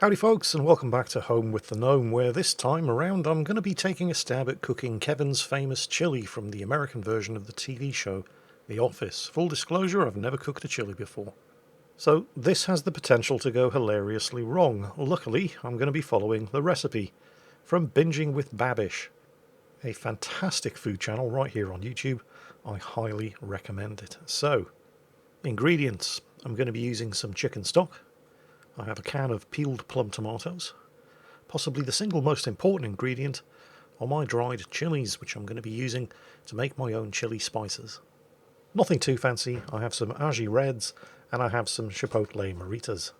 Howdy folks, and welcome back to Home with the Gnome, where this time around I'm going to be taking a stab at cooking Kevin's famous chili from the American version of the TV show The Office. Full disclosure, I've never cooked a chili before. So this has the potential to go hilariously wrong. Luckily, I'm going to be following the recipe from Binging with Babish, a fantastic food channel right here on YouTube. I highly recommend it. So, ingredients. I'm going to be using some chicken stock. I have a can of peeled plum tomatoes. Possibly the single most important ingredient are my dried chilies, which I'm going to be using to make my own chili spices. Nothing too fancy. I have some aji reds and I have some chipotle moritas.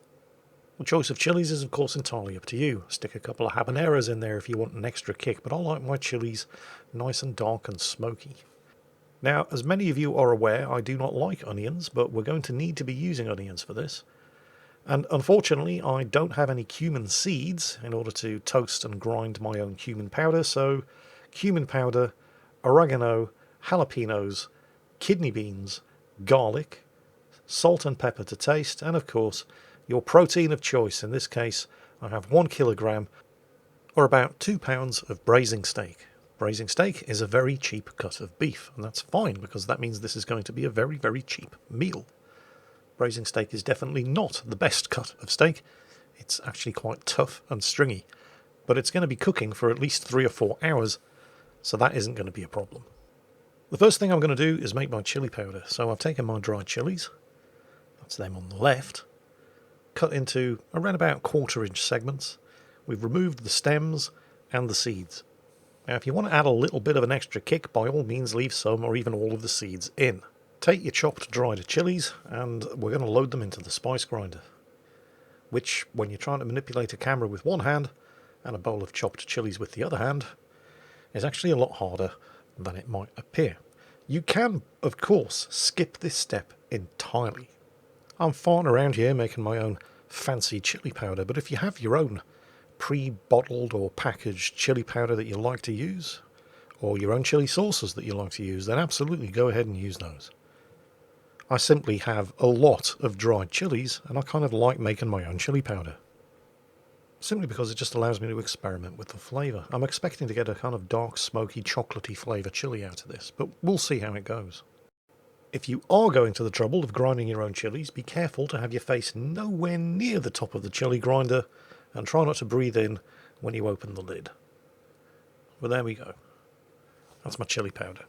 The choice of chilies is of course entirely up to you. Stick a couple of habaneros in there if you want an extra kick, but I like my chilies nice and dark and smoky. Now, as many of you are aware, I do not like onions, but we're going to need to be using onions for this. And unfortunately, I don't have any cumin seeds in order to toast and grind my own cumin powder, so cumin powder, oregano, jalapenos, kidney beans, garlic, salt and pepper to taste, and of course, your protein of choice. In this case, I have 1 kilogram, or about 2 pounds of braising steak. Braising steak is a very cheap cut of beef, and that's fine because that means this is going to be a very, very cheap meal. Braising steak is definitely not the best cut of steak. It's actually quite tough and stringy, but it's going to be cooking for at least 3 or 4 hours, so that isn't going to be a problem. The first thing I'm going to do is make my chili powder. So I've taken my dried chilies, that's them on the left, cut into around about 1/4 inch segments. We've removed the stems and the seeds. Now if you want to add a little bit of an extra kick, by all means leave some or even all of the seeds in. Take your chopped dried chilies and we're going to load them into the spice grinder, which, when you're trying to manipulate a camera with one hand and a bowl of chopped chilies with the other hand, is actually a lot harder than it might appear. You can, of course, skip this step entirely. I'm farting around here making my own fancy chili powder, but if you have your own pre-bottled or packaged chili powder that you like to use, or your own chili sauces that you like to use, then absolutely go ahead and use those. I simply have a lot of dried chilies, and I kind of like making my own chili powder. Simply because it just allows me to experiment with the flavour. I'm expecting to get a kind of dark, smoky, chocolatey flavour chili out of this, but we'll see how it goes. If you are going to the trouble of grinding your own chilies, be careful to have your face nowhere near the top of the chili grinder, and try not to breathe in when you open the lid. But there we go. That's my chili powder.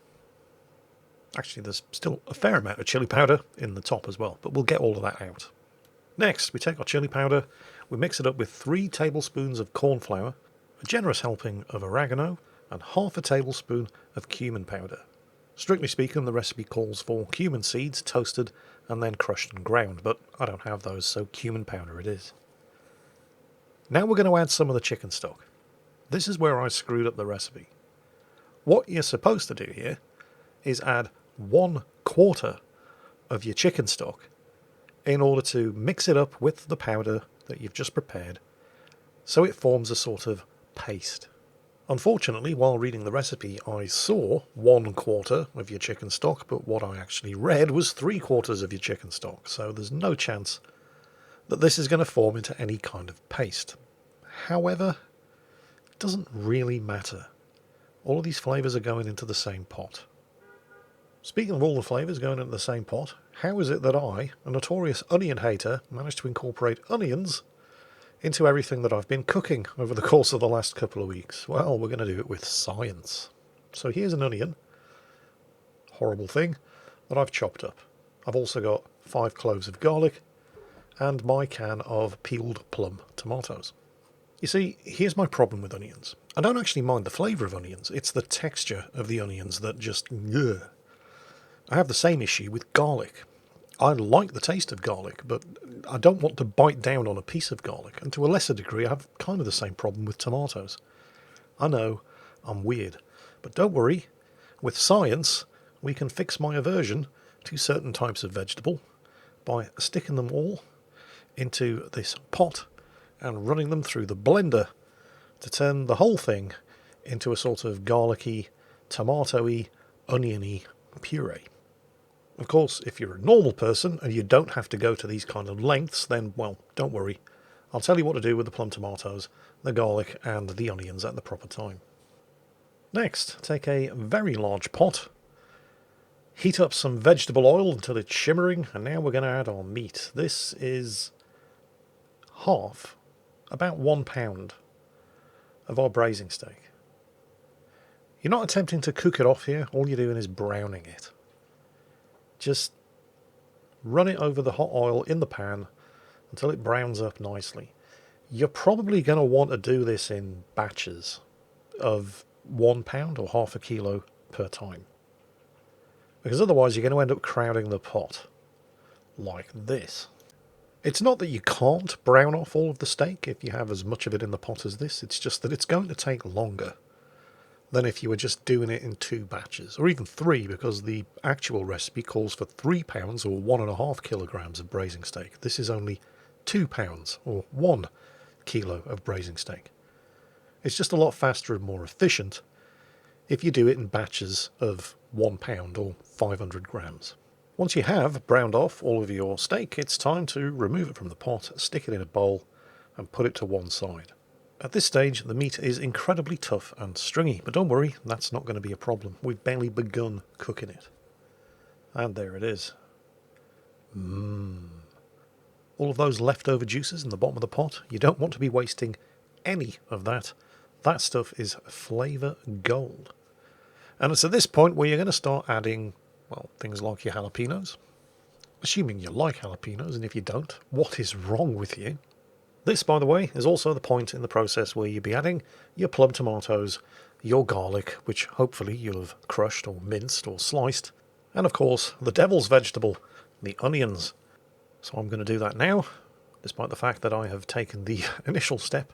Actually, there's still a fair amount of chili powder in the top as well, but we'll get all of that out. Next, we take our chili powder, we mix it up with 3 tablespoons of corn flour, a generous helping of oregano, and half a tablespoon of cumin powder. Strictly speaking, the recipe calls for cumin seeds toasted and then crushed and ground, but I don't have those, so cumin powder it is. Now we're going to add some of the chicken stock. This is where I screwed up the recipe. What you're supposed to do here is add 1/4 of your chicken stock in order to mix it up with the powder that you've just prepared so it forms a sort of paste. Unfortunately, while reading the recipe, I saw 1/4 of your chicken stock, but what I actually read was 3/4 of your chicken stock, so there's no chance that this is going to form into any kind of paste. However, it doesn't really matter. All of these flavours are going into the same pot. Speaking of all the flavours going into the same pot, how is it that I, a notorious onion hater, managed to incorporate onions into everything that I've been cooking over the course of the last couple of weeks? Well, we're going to do it with science. So here's an onion, horrible thing, that I've chopped up. I've also got 5 cloves of garlic and my can of peeled plum tomatoes. You see, here's my problem with onions. I don't actually mind the flavour of onions, it's the texture of the onions that just ugh. I have the same issue with garlic. I like the taste of garlic, but I don't want to bite down on a piece of garlic, and to a lesser degree I have kind of the same problem with tomatoes. I know, I'm weird, but don't worry, with science we can fix my aversion to certain types of vegetable by sticking them all into this pot and running them through the blender to turn the whole thing into a sort of garlicky, tomatoey, oniony puree. Of course, if you're a normal person and you don't have to go to these kind of lengths, then, well, don't worry. I'll tell you what to do with the plum tomatoes, the garlic and the onions at the proper time. Next, take a very large pot, heat up some vegetable oil until it's shimmering, and now we're going to add our meat. This is half, about 1 pound of our braising steak. You're not attempting to cook it off here, all you're doing is browning it. Just run it over the hot oil in the pan until it browns up nicely. You're probably going to want to do this in batches of 1 pound or half a kilo per time, because otherwise you're going to end up crowding the pot like this. It's not that you can't brown off all of the steak if you have as much of it in the pot as this, it's just that it's going to take longer than if you were just doing it in 2 batches, or even 3, because the actual recipe calls for 3 pounds or 1.5 kilograms of braising steak. This is only 2 pounds or 1 kilo of braising steak. It's just a lot faster and more efficient if you do it in batches of 1 pound or 500 grams. Once you have browned off all of your steak, it's time to remove it from the pot, stick it in a bowl and put it to one side. At this stage, the meat is incredibly tough and stringy, but don't worry, that's not going to be a problem. We've barely begun cooking it. And there it is. All of those leftover juices in the bottom of the pot, you don't want to be wasting any of that. That stuff is flavour gold. And it's at this point where you're going to start adding, well, things like your jalapenos. Assuming you like jalapenos, and if you don't, what is wrong with you? This, by the way, is also the point in the process where you'll be adding your plum tomatoes, your garlic, which hopefully you'll have crushed or minced or sliced, and of course the devil's vegetable, the onions. So I'm going to do that now, despite the fact that I have taken the initial step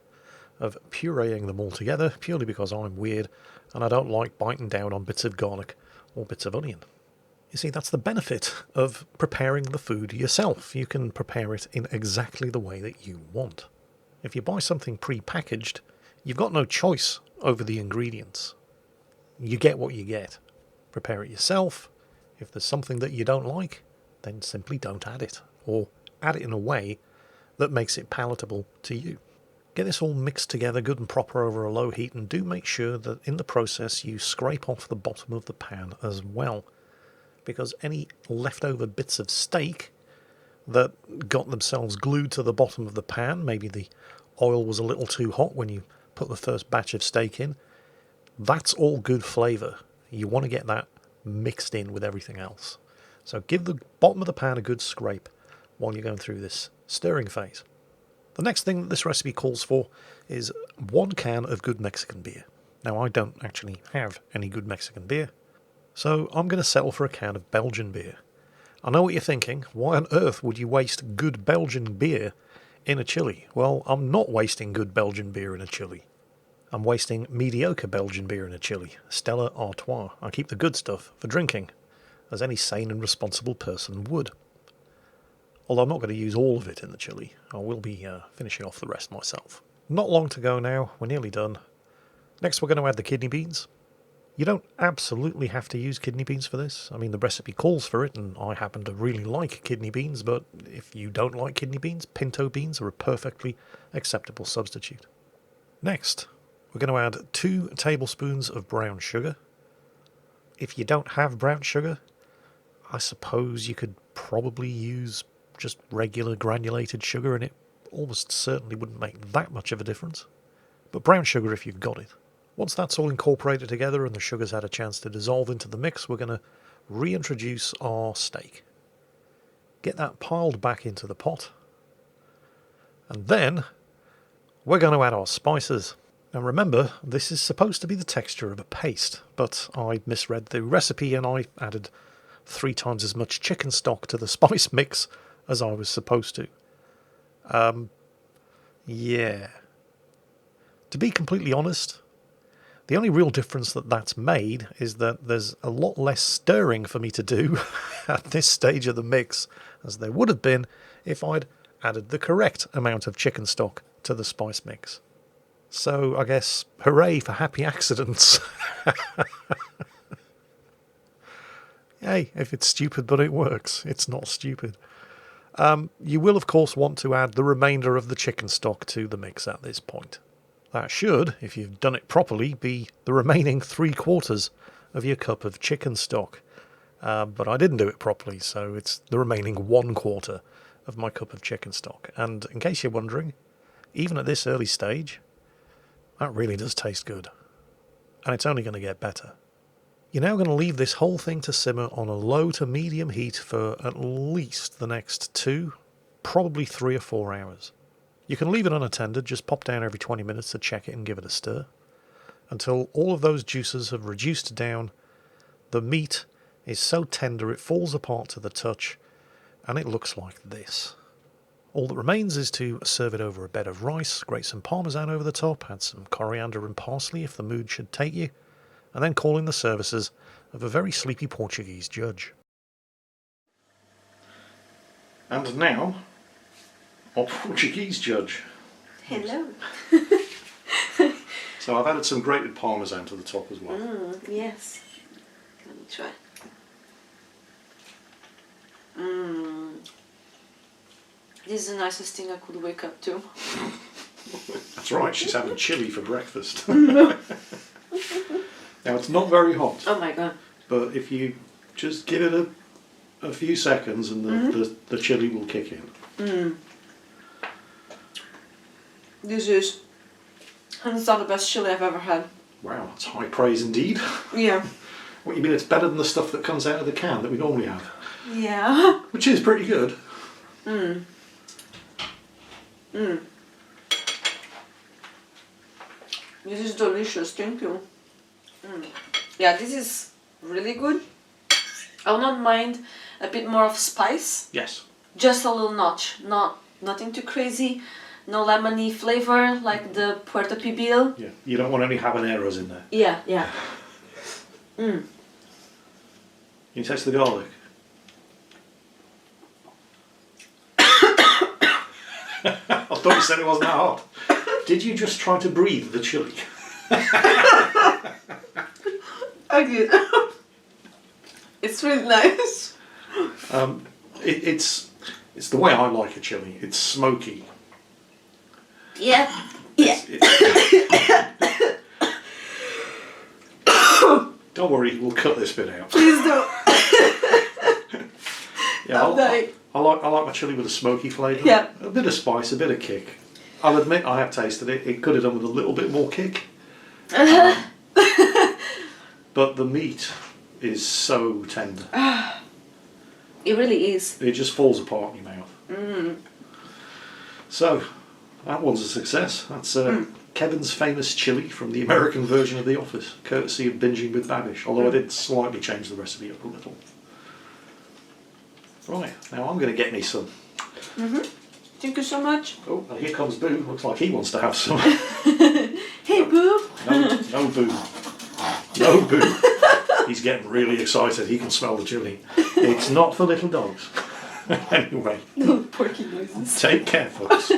of pureeing them all together, purely because I'm weird and I don't like biting down on bits of garlic or bits of onion. You see, that's the benefit of preparing the food yourself. You can prepare it in exactly the way that you want. If you buy something pre-packaged, you've got no choice over the ingredients. You get what you get. Prepare it yourself. If there's something that you don't like, then simply don't add it, or add it in a way that makes it palatable to you. Get this all mixed together good and proper over a low heat, and do make sure that in the process you scrape off the bottom of the pan as well, because any leftover bits of steak that got themselves glued to the bottom of the pan, maybe the oil was a little too hot when you put the first batch of steak in, that's all good flavour. You want to get that mixed in with everything else. So give the bottom of the pan a good scrape while you're going through this stirring phase. The next thing that this recipe calls for is 1 can of good Mexican beer. Now, I don't actually have any good Mexican beer, so I'm going to settle for a can of Belgian beer. I know what you're thinking. Why on earth would you waste good Belgian beer in a chili? Well, I'm not wasting good Belgian beer in a chili. I'm wasting mediocre Belgian beer in a chili. Stella Artois. I keep the good stuff for drinking, as any sane and responsible person would. Although I'm not going to use all of it in the chili. I will be finishing off the rest myself. Not long to go now. We're nearly done. Next, we're going to add the kidney beans. You don't absolutely have to use kidney beans for this. I mean, the recipe calls for it, and I happen to really like kidney beans, but if you don't like kidney beans, pinto beans are a perfectly acceptable substitute. Next, we're going to add 2 tablespoons of brown sugar. If you don't have brown sugar, I suppose you could probably use just regular granulated sugar, and it almost certainly wouldn't make that much of a difference. But brown sugar if you've got it. Once that's all incorporated together and the sugar's had a chance to dissolve into the mix, we're going to reintroduce our steak. Get that piled back into the pot. And then we're going to add our spices. Now remember, this is supposed to be the texture of a paste, but I misread the recipe and I added 3 times as much chicken stock to the spice mix as I was supposed to. Yeah. To be completely honest, the only real difference that that's made is that there's a lot less stirring for me to do at this stage of the mix, as there would have been if I'd added the correct amount of chicken stock to the spice mix. So I guess, hooray for happy accidents. Hey, if it's stupid but it works, it's not stupid. You will, of course, want to add the remainder of the chicken stock to the mix at this point. That should, if you've done it properly, be the remaining 3/4 of your cup of chicken stock. But I didn't do it properly, so it's the remaining 1/4 of my cup of chicken stock. And in case you're wondering, even at this early stage, that really does taste good. And it's only going to get better. You're now going to leave this whole thing to simmer on a low to medium heat for at least the next 2, probably 3 or 4 hours. You can leave it unattended, just pop down every 20 minutes to check it and give it a stir, until all of those juices have reduced down. The meat is so tender it falls apart to the touch, and it looks like this. All that remains is to serve it over a bed of rice, grate some parmesan over the top, add some coriander and parsley if the mood should take you, and then call in the services of a very sleepy Portuguese judge. And now, our Portuguese judge. Hello. So I've added some grated parmesan to the top as well. Yes. Let me try. This is the nicest thing I could wake up to. That's right, she's having chili for breakfast. Now it's not very hot. Oh my god. But if you just give it a few seconds and the chili will kick in. This is hands down the best chili I've ever had. Wow, that's high praise indeed. Yeah. What, you mean it's better than the stuff that comes out of the can that we normally have? Yeah. Which is pretty good. This is delicious, thank you. Yeah, this is really good. I will not mind a bit more of spice. Yes. Just a little notch, nothing too crazy, no lemony flavor like the Puerto Pibil. Yeah, you don't want any habaneros in there. Yeah. Can you taste the garlic? I thought you said it wasn't that hot. Did you just try to breathe the chili? I did. It's really nice. It's the way I like a chili. It's smoky. Yeah. Don't worry, we'll cut this bit out. Please don't. Yeah, I'm dying. I like my chili with a smoky flavour. Yeah. A bit of spice, a bit of kick. I'll admit I have tasted it. It could have done with a little bit more kick. But the meat is so tender. It really is. It just falls apart in your mouth. So, that one's a success. That's Kevin's famous chili from the American version of The Office, courtesy of Binging with Babish, although I did slightly change the recipe up a little. Right, now I'm going to get me some. Thank you so much. Oh, and here comes Boo. Looks like he wants to have some. Hey, Boo. No Boo. No Boo. He's getting really excited. He can smell the chili. It's not for little dogs. Anyway. No porky noises. Take care, folks.